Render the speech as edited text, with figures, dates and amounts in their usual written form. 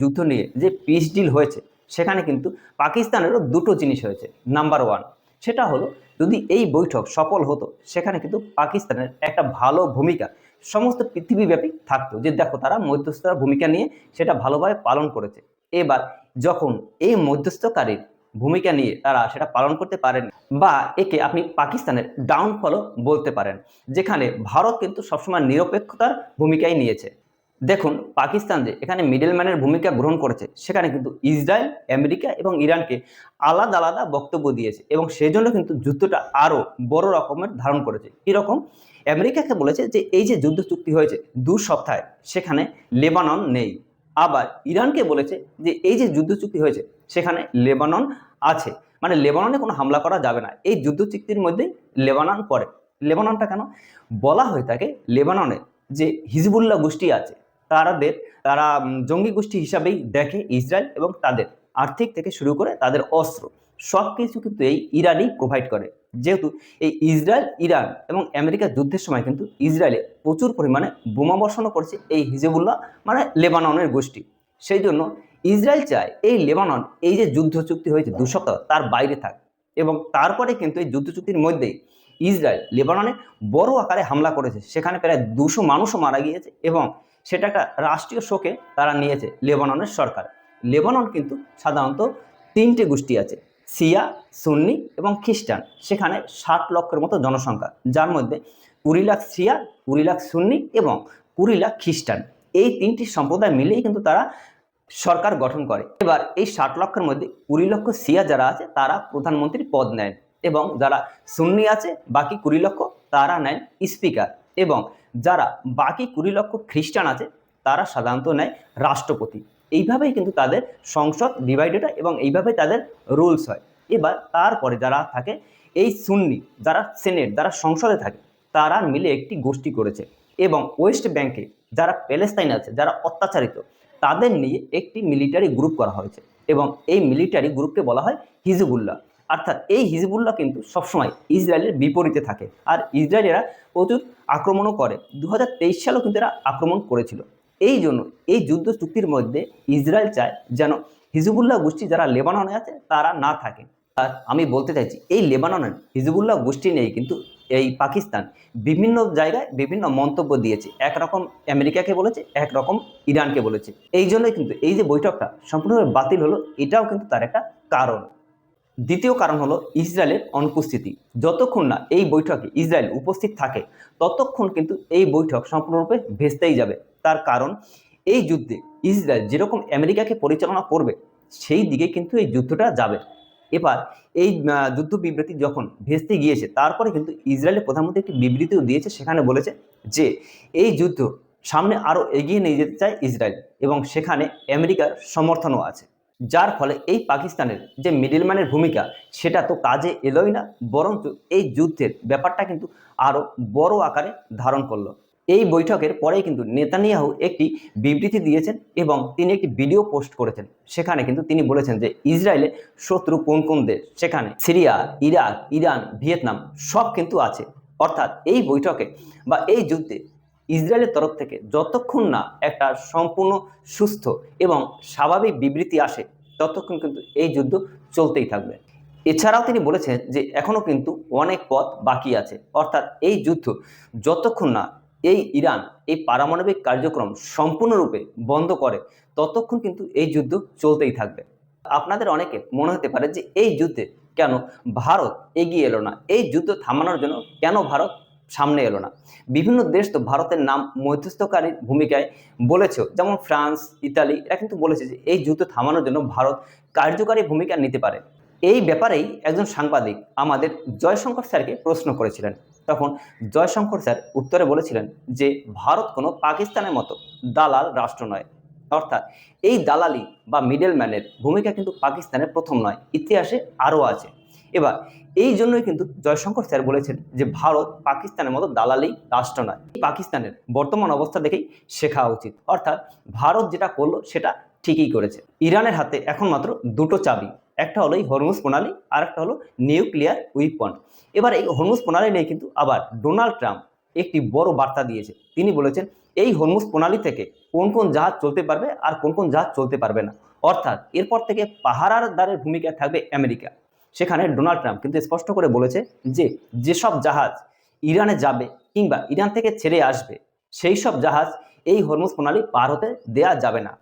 যুদ্ধ নিয়ে যে পিস ডিল হয়েছে সেখানে কিন্তু পাকিস্তানেরও দুটো জিনিস হয়েছে। নাম্বার ওয়ান, সেটা হলো যদি এই বৈঠক সফল হতো সেখানে কিন্তু পাকিস্তানের একটা ভালো ভূমিকা সমস্ত পৃথিবীব্যাপী থাকতো, যে দেখো তারা মধ্যস্থতার ভূমিকা নিয়ে সেটা ভালোভাবে পালন করেছে। এবার যখন এই মধ্যস্থকারীর ভূমিকা নিয়ে তারা সেটা পালন করতে পারেন, বা একে আপনি পাকিস্তানের ডাউনফলও বলতে পারেন, যেখানে ভারত কিন্তু সবসময় নিরপেক্ষতার ভূমিকাই নিয়েছে। দেখুন পাকিস্তান যে এখানে মিডলম্যানের ভূমিকা গ্রহণ করেছে, সেখানে কিন্তু ইসরায়েল, আমেরিকা এবং ইরানকে আলাদা আলাদা বক্তব্য দিয়েছে, এবং সেজন্য কিন্তু যুদ্ধটা আরও বড় রকমের ধারণ করেছে। কীরকম? আমেরিকাকে বলেছে যে এই যে যুদ্ধ চুক্তি হয়েছে 2 সপ্তাহে, সেখানে লেবানন নেই। আবার ইরানকে বলেছে যে এই যে যুদ্ধ চুক্তি হয়েছে সেখানে লেবানন আছে, মানে লেবাননে কোনো হামলা করা যাবে না। এই যুদ্ধ চুক্তির মধ্যে লেবানন পড়ে। লেবাননটা কেন বলা হয়ে থাকে? লেবাননে যে হিজবুল্লাহ গোষ্ঠী আছে তারা জঙ্গি গোষ্ঠী হিসাবেই দেখে ইসরায়েল, এবং তাদের আর্থিক থেকে শুরু করে তাদের অস্ত্র সব কিছু কিন্তু এই ইরানই প্রোভাইড করে। যেহেতু এই ইসরায়েল, ইরান এবং আমেরিকার যুদ্ধের সময় কিন্তু ইসরায়েলে প্রচুর পরিমাণে বোমা বর্ষণও করছে এই হিজবুল্লাহ, মানে লেবাননের গোষ্ঠী। সেই জন্য ইসরায়েল চায় এই লেবানন এই যে যুদ্ধ চুক্তি হয়েছে 2 সপ্তাহ তার বাইরে থাক, এবং তারপরে কিন্তু এই যুদ্ধ চুক্তির মধ্যেই ইসরায়েল লেবাননে বড় আকারে হামলা করেছে, সেখানে প্রায় 200 মানুষও মারা গিয়েছে, এবং সেটা একটা রাষ্ট্রীয় শোকে তারা নিয়েছে লেবাননের সরকার। লেবানন কিন্তু সাধারণত 3টে গোষ্ঠী আছে, শিয়া, সুন্নি এবং খ্রিস্টান। সেখানে 60 লক্ষের মতো জনসংখ্যা, যার মধ্যে 20 লাখ শিয়া, 20 লাখ সুন্নি এবং 20 লাখ খ্রিস্টান। এই 3টি সম্প্রদায় মিলেই কিন্তু তারা সরকার গঠন করে। এবার এই 60 লক্ষের মধ্যে 20 লক্ষ শিয়া যারা আছে তারা প্রধানমন্ত্রীর পদ নেন, এবং যারা সুন্নি আছে বাকি 20 লক্ষ তারা নেন স্পিকার, এবং যারা বাকি 20 লক্ষ খ্রিস্টান আছে তারা সাধারণত নেয় রাষ্ট্রপতি। এইভাবেই কিন্তু তাদের সংসদ ডিভাইডেড হয়, এবং এইভাবেই তাদের রুলস হয়। এবার তারপরে যারা থাকে এই সুন্নি, যারা সেনেট, যারা সংসদে থাকে, তারা মিলে একটি গোষ্ঠী করেছে, এবং ওয়েস্ট ব্যাংকে যারা প্যালেস্তাইন আছে, যারা অত্যাচারিত, তাদের নিয়ে একটি মিলিটারি গ্রুপ করা হয়েছে, এবং এই মিলিটারি গ্রুপকে বলা হয় হিজবুল্লাহ। অর্থাৎ এই হিজবুল্লাহ কিন্তু সবসময় ইসরায়েলের বিপরীতে থাকে, আর ইসরায়েলেরা প্রচুর আক্রমণও করে। 2023 সালেও কিন্তু এরা আক্রমণ করেছিল। এই জন্য এই যুদ্ধ চুক্তির মধ্যে ইসরায়েল চায় যেন হিজবুল্লাহ গোষ্ঠী যারা লেবাননে আছে তারা না থাকে। আর আমি বলতে চাইছি এই লেবাননের হিজবুল্লাহ গোষ্ঠী নেই কিন্তু এই পাকিস্তান বিভিন্ন জায়গায় বিভিন্ন মন্তব্য দিয়েছে, একরকম আমেরিকাকে বলেছে, একরকম ইরানকে বলেছে। এই জন্যই কিন্তু এই যে বৈঠকটা সম্পূর্ণভাবে বাতিল হলো, এটাও কিন্তু তার একটা কারণ। দ্বিতীয় কারণ হলো ইসরায়েলের অনুপস্থিতি। যতক্ষণ না এই বৈঠকে ইসরায়েল উপস্থিত থাকে ততক্ষণ কিন্তু এই বৈঠক সম্পূর্ণরূপে ভেস্তেই যাবে। তার কারণ এই যুদ্ধে ইসরায়েল যেরকম আমেরিকাকে পরিচালনা করবে সেই দিকে কিন্তু এই যুদ্ধটা যাবে। এবার এই যুদ্ধ বিবৃতি যখন ভেস্তে গিয়েছে, তারপরে কিন্তু ইসরায়েলের প্রধানমন্ত্রী একটি বিবৃতিও দিয়েছে, সেখানে বলেছে যে এই যুদ্ধ সামনে আরও এগিয়ে নিয়ে যেতে চায় ইসরায়েল, এবং সেখানে আমেরিকার সমর্থনও আছে। যার ফলে এই পাকিস্তানের যে মিডলম্যানের ভূমিকা সেটা তো কাজে এলোই না, বরঞ্চ এই যুদ্ধের ব্যাপারটা কিন্তু আরও বড় আকারে ধারণ করলো। এই বৈঠকের পরেই কিন্তু নেতানিয়াহু একটি বিবৃতি দিয়েছেন, এবং তিনি একটি ভিডিও পোস্ট করেছেন। সেখানে কিন্তু তিনি বলেছেন যে ইসরায়েলের শত্রু কোন কোন দেশ, সেখানে সিরিয়া, ইরাক, ইরান, ভিয়েতনাম সব কিন্তু আছে। অর্থাৎ এই বৈঠকে বা এই যুদ্ধে ইসরায়েলের তরফ থেকে যতক্ষণ না একটা সম্পূর্ণ সুস্থ এবং স্বাভাবিক বিবৃতি আসে ততক্ষণ কিন্তু এই যুদ্ধ চলতেই থাকবে। এছাড়াও তিনি বলেছেন যে এখনও কিন্তু অনেক পথ বাকি আছে, অর্থাৎ এই যুদ্ধ যতক্ষণ না এই ইরান এই পারমাণবিক কার্যক্রম সম্পূর্ণরূপে বন্ধ করে ততক্ষণ কিন্তু এই যুদ্ধ চলতেই থাকবে। আপনাদের অনেকে মনে হতে পারে যে এই যুদ্ধে কেন ভারত এগিয়ে এলো না, এই যুদ্ধ থামানোর জন্য কেন ভারত সামনে এলো না। বিভিন্ন দেশ তো ভারতের নাম মধ্যস্থকারীর ভূমিকায় বলেছেও, যেমন ফ্রান্স, ইতালি, এরা কিন্তু বলেছে যে এই যুদ্ধ থামানোর জন্য ভারত কার্যকারী ভূমিকা নিতে পারে। এই ব্যাপারেই একজন সাংবাদিক আমাদের জয়শঙ্কর স্যারকে প্রশ্ন করেছিলেন। তখন জয়শঙ্কর স্যার উত্তরে বলেছিলেন যে ভারত কোনো পাকিস্তানের মতো দালাল রাষ্ট্র নয়, অর্থাৎ এই দালালি বা মিডলম্যানের ভূমিকা কিন্তু পাকিস্তানের প্রথম নয়, ইতিহাসে আরও আছে। এবার এই জন্যই কিন্তু জয়শঙ্কর স্যার বলেছেন যে ভারত পাকিস্তানের মতো দালালি রাষ্ট্র নয়, পাকিস্তানের বর্তমান অবস্থা দেখেই শেখা উচিত। অর্থাৎ ভারত যেটা করলো সেটা ঠিকই করেছে। ইরানের হাতে এখন মাত্র দুটো চাবি, একটা হলো এই হরমুজ প্রণালী, আর একটা হলো নিউক্লিয়ার উইপন। এবার এই হরমুজ প্রণালী নিয়ে কিন্তু আবার ডোনাল্ড ট্রাম্প একটি বড় বার্তা দিয়েছে। তিনি বলেছেন এই হরমুজ প্রণালী থেকে কোন কোন জাহাজ চলতে পারবে আর কোন কোন জাহাজ চলতে পারবে না। অর্থাৎ এরপর থেকে পাহারাদারের ভূমিকা থাকবে আমেরিকা। সেখানে ডোনাল্ড ট্রাম্প কিন্তু স্পষ্ট করে বলেছে যে যেসব জাহাজ ইরানে যাবে কিংবা ইরান থেকে ছেড়ে আসবে সেই সব জাহাজ এই হরমুজ প্রণালী পার হতে দেয়া যাবে না।